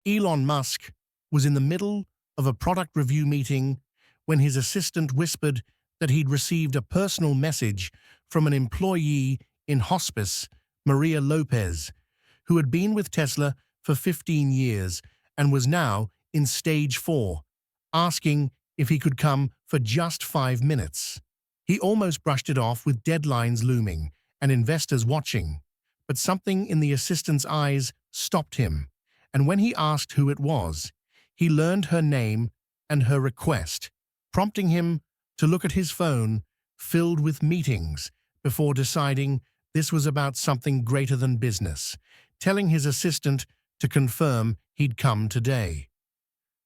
Elon Musk was in the middle of a product review meeting when his assistant whispered that he'd received a personal message from an employee in hospice, Maria Lopez, who had been with Tesla for 15 years and was now in stage 4, asking if he could come for just 5 minutes. He almost brushed it off with deadlines looming and investors watching, but something in the assistant's eyes stopped him, and when he asked who it was, he learned her name and her request, prompting him to look at his phone filled with meetings before deciding this was about something greater than business, telling his assistant to confirm he'd come today.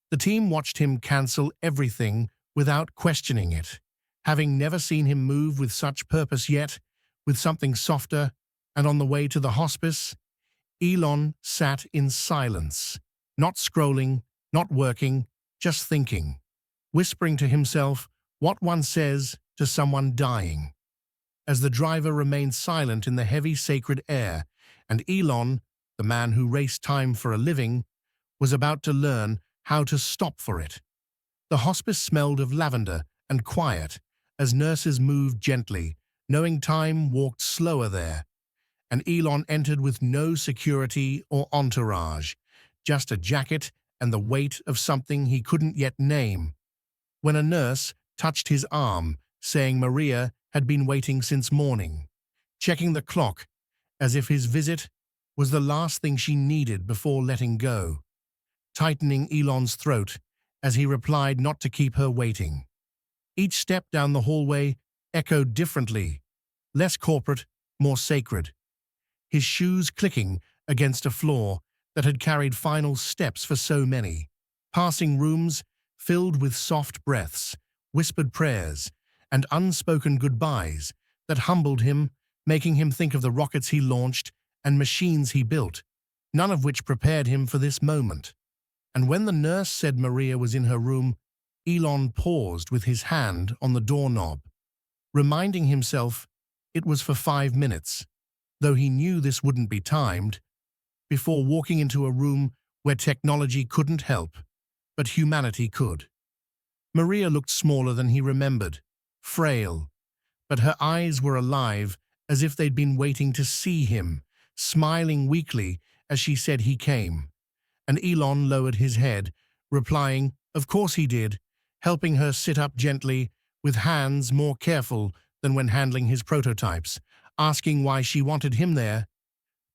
The team watched him cancel everything without questioning it, having never seen him move with such purpose yet, with something softer, and on the way to the hospice, Elon sat in silence, not scrolling, not working, just thinking, whispering to himself what one says to someone dying. As the driver remained silent in the heavy sacred air, and Elon, the man who raced time for a living, was about to learn how to stop for it. The hospice smelled of lavender and quiet as nurses moved gently, knowing time walked slower there, and Elon entered with no security or entourage, just a jacket and the weight of something he couldn't yet name, when a nurse touched his arm, saying Maria had been waiting since morning, checking the clock as if his visit was the last thing she needed before letting go, tightening Elon's throat as he replied not to keep her waiting. Each step down the hallway echoed differently, less corporate, more sacred, his shoes clicking against a floor that had carried final steps for so many, passing rooms filled with soft breaths, whispered prayers, and unspoken goodbyes that humbled him, making him think of the rockets he launched and machines he built, none of which prepared him for this moment. And when the nurse said Maria was in her room, Elon paused with his hand on the doorknob, reminding himself it was for 5 minutes, though he knew this wouldn't be timed, before walking into a room where technology couldn't help, but humanity could. Maria looked smaller than he remembered, frail, but her eyes were alive as if they'd been waiting to see him, smiling weakly as she said he came. And Elon lowered his head, replying, "Of course he did," helping her sit up gently, with hands more careful than when handling his prototypes, asking why she wanted him there,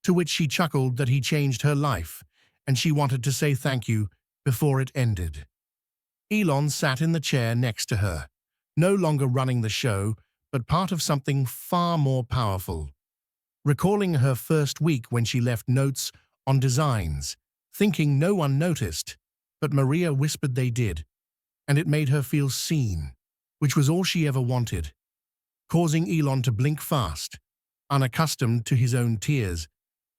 to which she chuckled that he changed her life, and she wanted to say thank you before it ended. Elon sat in the chair next to her, no longer running the show, but part of something far more powerful. Recalling her first week when she left notes on designs, thinking no one noticed, but Maria whispered they did, and it made her feel seen, which was all she ever wanted, causing Elon to blink fast, unaccustomed to his own tears,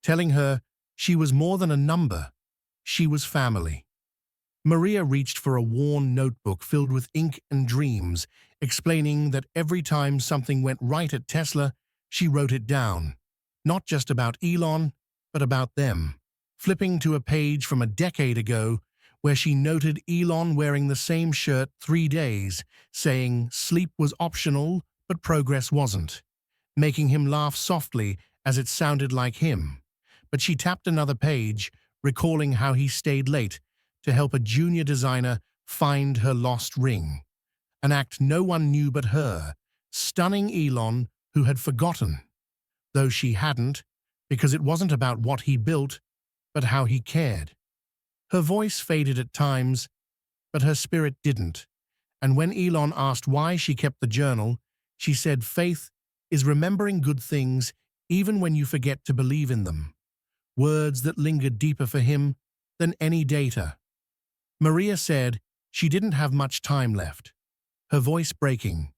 telling her she was more than a number, she was family. Maria reached for a worn notebook filled with ink and dreams, explaining that every time something went right at Tesla, she wrote it down, not just about Elon, but about them, flipping to a page from a decade ago where she noted Elon wearing the same shirt 3 days, saying sleep was optional, but progress wasn't, making him laugh softly as it sounded like him. But she tapped another page, recalling how he stayed late to help a junior designer find her lost ring, an act no one knew but her, stunning Elon, who had forgotten, though she hadn't, because it wasn't about what he built, but how he cared. Her voice faded at times, but her spirit didn't, and when Elon asked why she kept the journal, she said faith is remembering good things even when you forget to believe in them, words that lingered deeper for him than any data. Maria said she didn't have much time left, her voice breaking,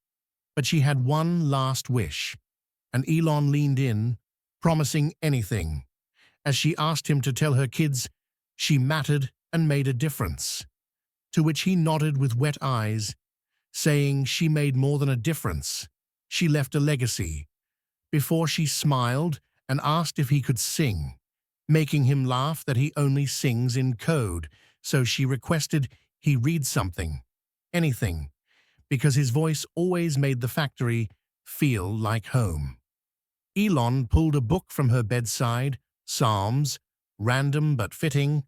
but she had one last wish, and Elon leaned in, promising anything, as she asked him to tell her kids she mattered and made a difference, to which he nodded with wet eyes, saying she made more than a difference, she left a legacy, before she smiled and asked if he could sing, making him laugh that he only sings in code, so she requested he read something, anything, because his voice always made the factory feel like home. Elon pulled a book from her bedside, Psalms, random but fitting,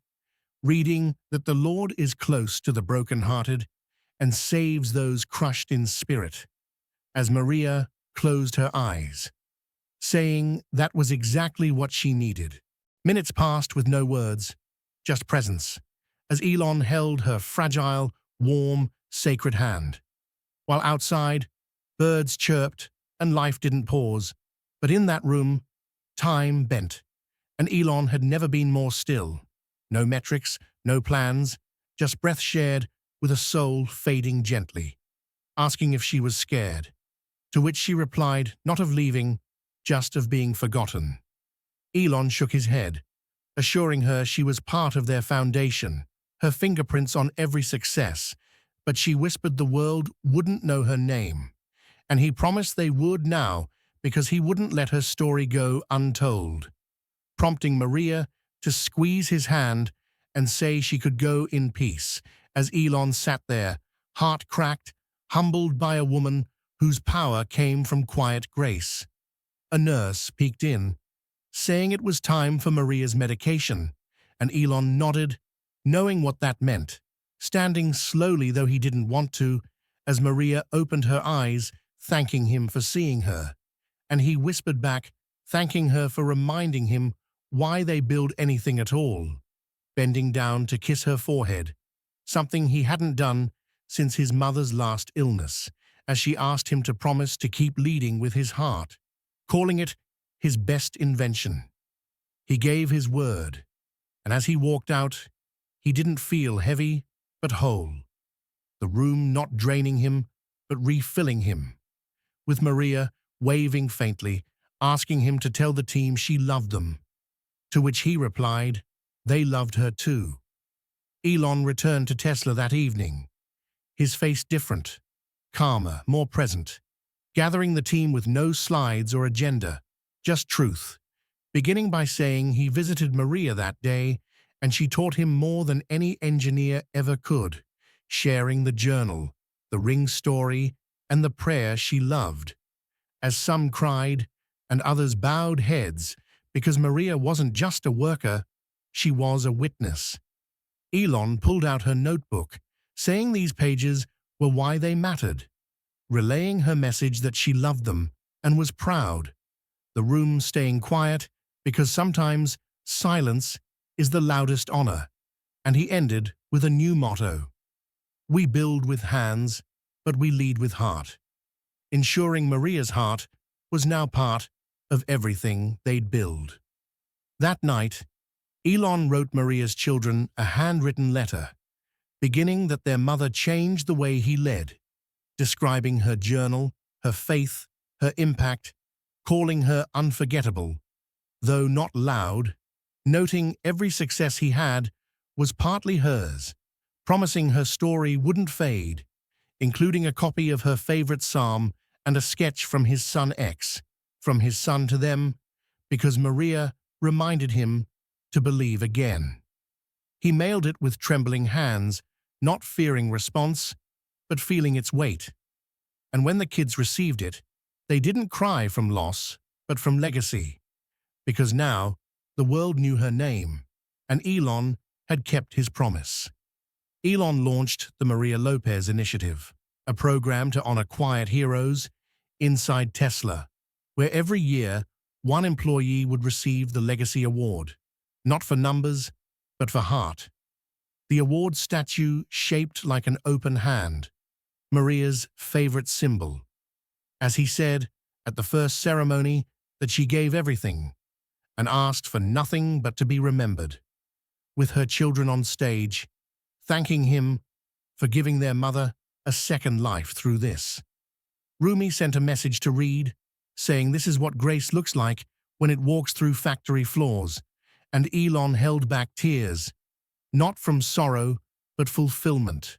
reading that the Lord is close to the broken-hearted and saves those crushed in spirit, as Maria closed her eyes, saying that was exactly what she needed. Minutes passed with no words, just presence, as Elon held her fragile, warm, sacred hand. While outside, birds chirped and life didn't pause, but in that room, time bent, and Elon had never been more still. No metrics, no plans, just breath shared with a soul fading gently, asking if she was scared, to which she replied not of leaving, just of being forgotten. Elon shook his head, assuring her she was part of their foundation, her fingerprints on every success, but she whispered the world wouldn't know her name, and he promised they would now because he wouldn't let her story go untold, prompting Maria to squeeze his hand and say she could go in peace, as Elon sat there, heart cracked, humbled by a woman whose power came from quiet grace. A nurse peeked in, saying it was time for Maria's medication, and Elon nodded, knowing what that meant, standing slowly though he didn't want to, as Maria opened her eyes, thanking him for seeing her, and he whispered back, thanking her for reminding him why they build anything at all, bending down to kiss her forehead, something he hadn't done since his mother's last illness, as she asked him to promise to keep leading with his heart, calling it his best invention. He gave his word, and as he walked out, he didn't feel heavy but whole, the room not draining him but refilling him, with Maria waving faintly, asking him to tell the team she loved them, to which he replied, they loved her too. Elon returned to Tesla that evening, his face different, calmer, more present, gathering the team with no slides or agenda, just truth, beginning by saying he visited Maria that day and she taught him more than any engineer ever could, sharing the journal, the ring story, and the prayer she loved. As some cried and others bowed heads, because Maria wasn't just a worker, she was a witness. Elon pulled out her notebook, saying these pages were why they mattered, relaying her message that she loved them and was proud, the room staying quiet because sometimes silence is the loudest honor, and he ended with a new motto. We build with hands, but we lead with heart, ensuring Maria's heart was now part of everything they'd build. That night, Elon wrote Maria's children a handwritten letter, beginning that their mother changed the way he led, describing her journal, her faith, her impact, calling her unforgettable, though not loud, noting every success he had was partly hers, promising her story wouldn't fade, including a copy of her favorite psalm and a sketch from his son X, from his son to them, because Maria reminded him to believe again. He mailed it with trembling hands, not fearing response, but feeling its weight. And when the kids received it, they didn't cry from loss, but from legacy, because now the world knew her name, and Elon had kept his promise. Elon launched the Maria Lopez Initiative, a program to honor quiet heroes inside Tesla, where every year one employee would receive the Legacy Award, not for numbers, but for heart. The award statue shaped like an open hand, Maria's favorite symbol, as he said at the first ceremony that she gave everything and asked for nothing but to be remembered, with her children on stage, thanking him for giving their mother a second life through this. Rumi sent a message to Reed, saying this is what grace looks like when it walks through factory floors, and Elon held back tears, not from sorrow but fulfillment,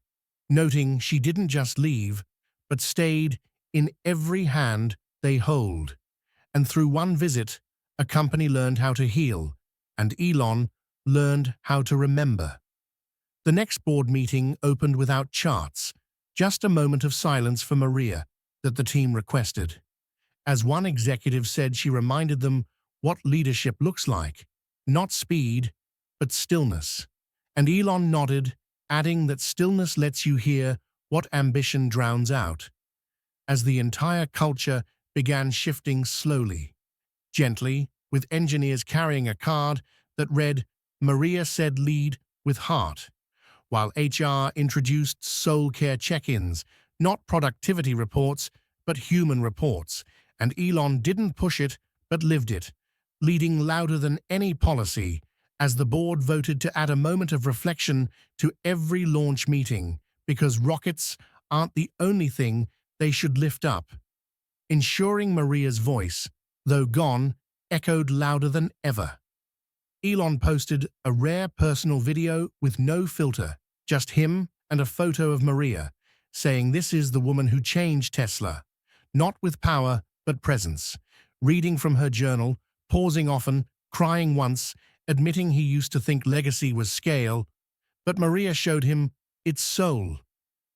noting she didn't just leave, but stayed in every hand they hold. And through one visit, a company learned how to heal, and Elon learned how to remember. The next board meeting opened without charts, just a moment of silence for Maria that the team requested. As one executive said, she reminded them what leadership looks like, not speed, but stillness. And Elon nodded, adding that stillness lets you hear what ambition drowns out. As the entire culture began shifting slowly, gently, with engineers carrying a card that read, "Maria said lead with heart," while HR introduced soul care check-ins, not productivity reports, but human reports, and Elon didn't push it, but lived it, leading louder than any policy, as the board voted to add a moment of reflection to every launch meeting, because rockets aren't the only thing they should lift up, ensuring Maria's voice, though gone, echoed louder than ever. Elon posted a rare personal video with no filter, just him and a photo of Maria, saying this is the woman who changed Tesla, not with power, but presence, reading from her journal, pausing often, crying once, admitting he used to think legacy was scale, but Maria showed him its soul.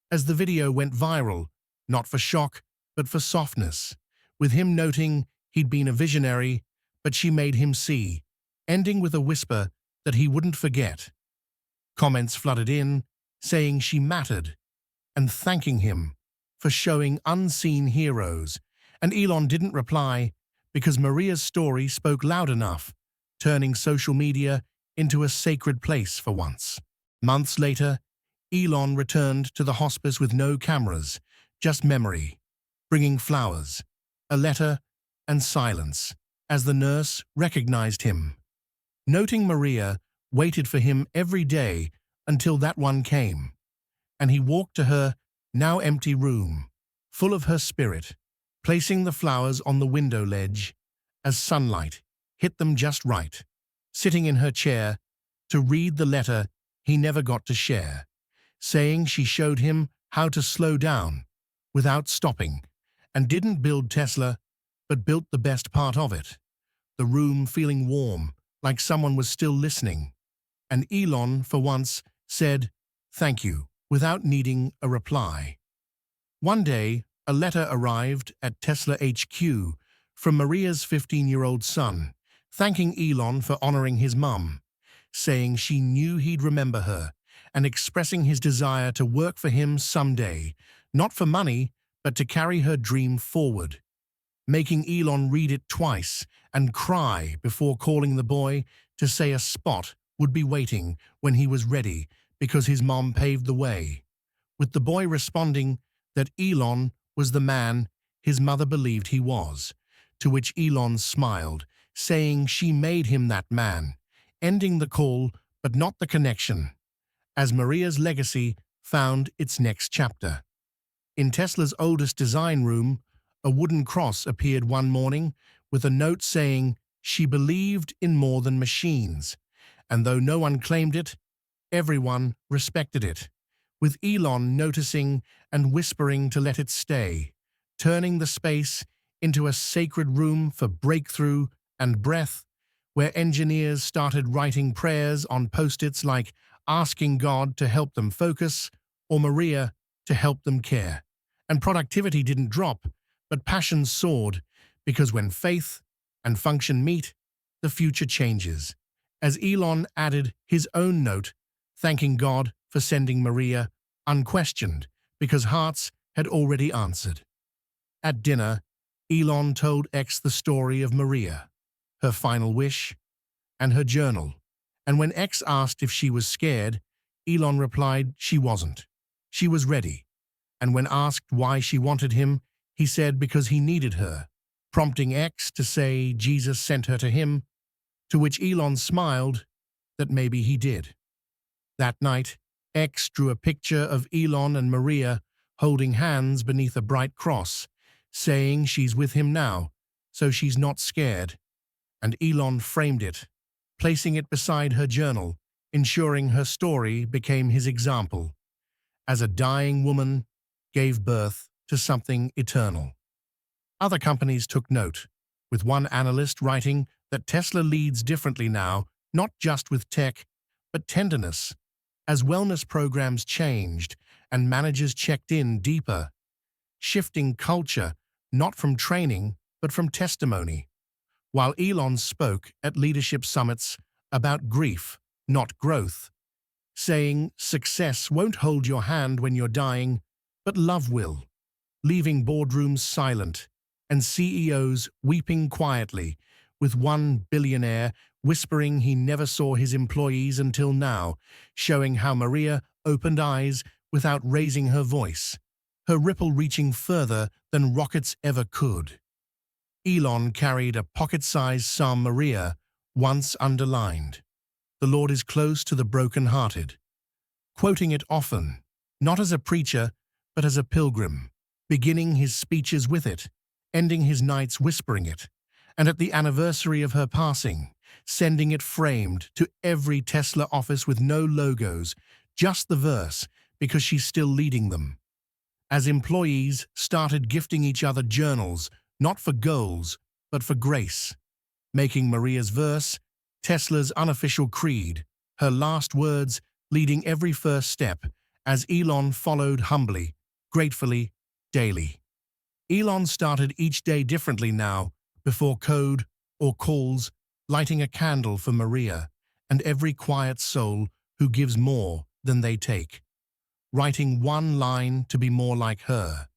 As the video went viral, not for shock, but for softness, with him noting he'd been a visionary, but she made him see, ending with a whisper that he wouldn't forget. Comments flooded in, saying she mattered, and thanking him for showing unseen heroes, and Elon didn't reply because Maria's story spoke loud enough, turning social media into a sacred place for once. Months later, Elon returned to the hospice with no cameras, just memory, bringing flowers, a letter, and silence, as the nurse recognized him. Noting Maria waited for him every day until that one came, and he walked to her now empty room, full of her spirit, placing the flowers on the window ledge as sunlight hit them just right, sitting in her chair to read the letter he never got to share, saying she showed him how to slow down without stopping, and didn't build Tesla, but built the best part of it, the room feeling warm, like someone was still listening. And Elon, for once, said, "Thank you," without needing a reply. One day, a letter arrived at Tesla HQ from Maria's 15-year-old son, thanking Elon for honoring his mum, saying she knew he'd remember her, and expressing his desire to work for him someday, not for money, but to carry her dream forward. Making Elon read it twice and cry before calling the boy to say a spot would be waiting when he was ready because his mom paved the way, with the boy responding that Elon was the man his mother believed he was, to which Elon smiled, saying she made him that man, ending the call but not the connection, as Maria's legacy found its next chapter. In Tesla's oldest design room, a wooden cross appeared one morning with a note saying she believed in more than machines, and though no one claimed it, everyone respected it, with Elon noticing and whispering to let it stay, turning the space into a sacred room for breakthrough and breath, where engineers started writing prayers on post-its like asking God to help them focus or Maria to help them care. And productivity didn't drop, but passion soared, because when faith and function meet, the future changes. As Elon added his own note, thanking God for sending Maria unquestioned, because hearts had already answered. At dinner, Elon told X the story of Maria, her final wish, and her journal. And when X asked if she was scared, Elon replied she wasn't. She was ready. And when asked why she wanted him, he said because he needed her, prompting X to say Jesus sent her to him, to which Elon smiled that maybe he did. That night, X drew a picture of Elon and Maria holding hands beneath a bright cross, saying she's with him now, so she's not scared. And Elon framed it, placing it beside her journal, ensuring her story became his example, as a dying woman gave birth to something eternal. Other companies took note, with one analyst writing that Tesla leads differently now not just with tech, but tenderness, as wellness programs changed and managers checked in deeper, shifting culture not from training, but from testimony. While Elon spoke at leadership summits about grief, not growth, saying success won't hold your hand when you're dying, but love will, leaving boardrooms silent and CEOs weeping quietly, with one billionaire whispering he never saw his employees until now, showing how Maria opened eyes without raising her voice, her ripple reaching further than rockets ever could. Elon carried a pocket-sized Psalm Maria once underlined, "The Lord is close to the broken-hearted," quoting it often, not as a preacher, but as a pilgrim, beginning his speeches with it, ending his nights whispering it, and at the anniversary of her passing, sending it framed to every Tesla office with no logos, just the verse, because she's still leading them. As employees started gifting each other journals, not for goals, but for grace, making Maria's verse Tesla's unofficial creed, her last words leading every first step, as Elon followed humbly, gratefully, daily. Elon started each day differently now, before code or calls, lighting a candle for Maria and every quiet soul who gives more than they take, writing one line to be more like her.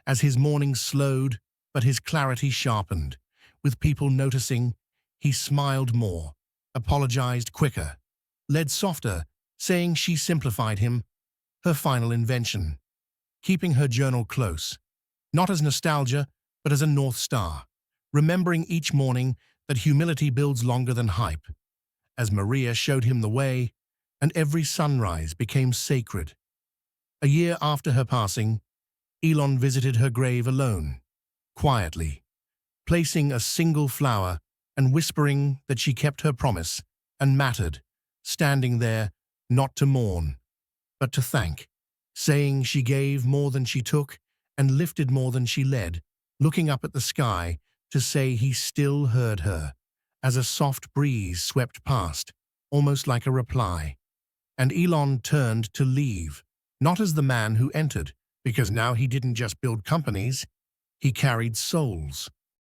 As his mornings slowed, but his clarity sharpened, with people noticing, he smiled more, apologized quicker, led softer, saying she simplified him, her final invention, keeping her journal close, not as nostalgia, but as a North Star, remembering each morning that humility builds longer than hype, as Maria showed him the way, and every sunrise became sacred. A year after her passing, Elon visited her grave alone, quietly, placing a single flower and whispering that she kept her promise and mattered, standing there not to mourn, but to thank, saying she gave more than she took and lifted more than she led, looking up at the sky to say he still heard her, as a soft breeze swept past, almost like a reply. And Elon turned to leave, not as the man who entered, because now he didn't just build companies, he carried souls.